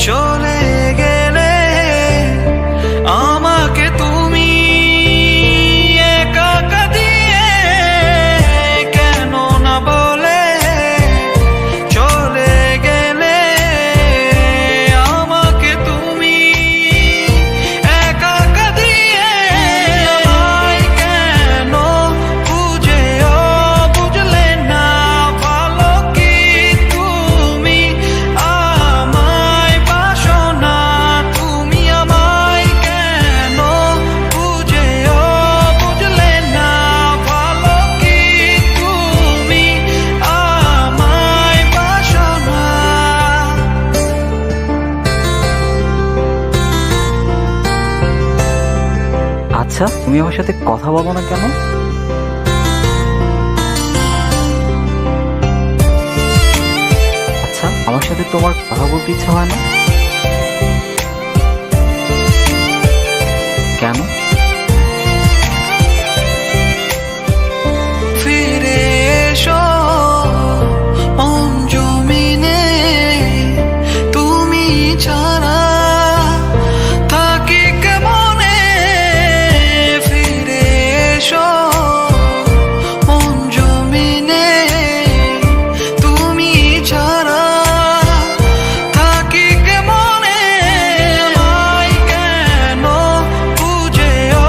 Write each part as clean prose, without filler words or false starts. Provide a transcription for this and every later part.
চলে গেলে আমাকে তুমি একা একা দিয়ে কেন না বলে চলে গেলে আমাকে তুমি একা একা দিয়ে আমায় কেন বুঝেও বুঝলে না ভালো কি তুমি আমায় বাসো না তুমি আমায় কেন বুঝেও বুঝলে না ভালো কি তুমি আমায় বাসো না। আচ্ছা, তুমি আমার সাথে কথা বলো না কেন? আচ্ছা, আমার সাথে তোমার কথা বলতে ইচ্ছা হয় না কেন? ফিরে এসো মন জমিনে তুমি ছাড়া থাকি কেমনে ফিরে এসো মন জমিনে তুমি ছাড়া থাকি কেমনে আমায় কেন বুঝেও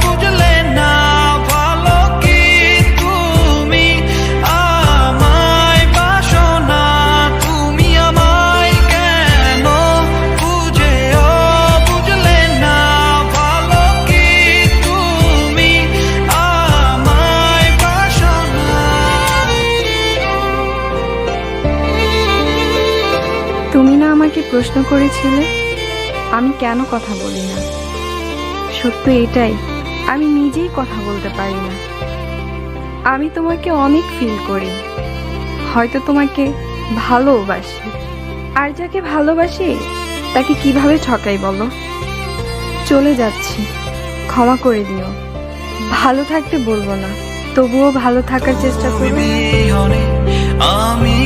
বুঝলে না ভালো কি তুমি আমায় বাসো না তুমি আমায় কেন বুঝেও বুঝলে না ভালো কি তুমি আমায় বাসো না। তুমি না আমাকে প্রশ্ন করেছিলে আমি কেন কথা বলি না? সত্য এটাই, আমি নিজেই কথা বলতে পারি না। আমি তোমাকে অনেক ফিল করি, হয়তো তোমাকে ভালোবাসি। আর যাকে ভালোবাসি তাকে কিভাবে ঠকাই বলো? চলে যাচ্ছি, ক্ষমা করে দিও। ভালো থাকতে বলবো না, তবুও ভালো থাকার চেষ্টা তুমি করবে। বিহনে আমি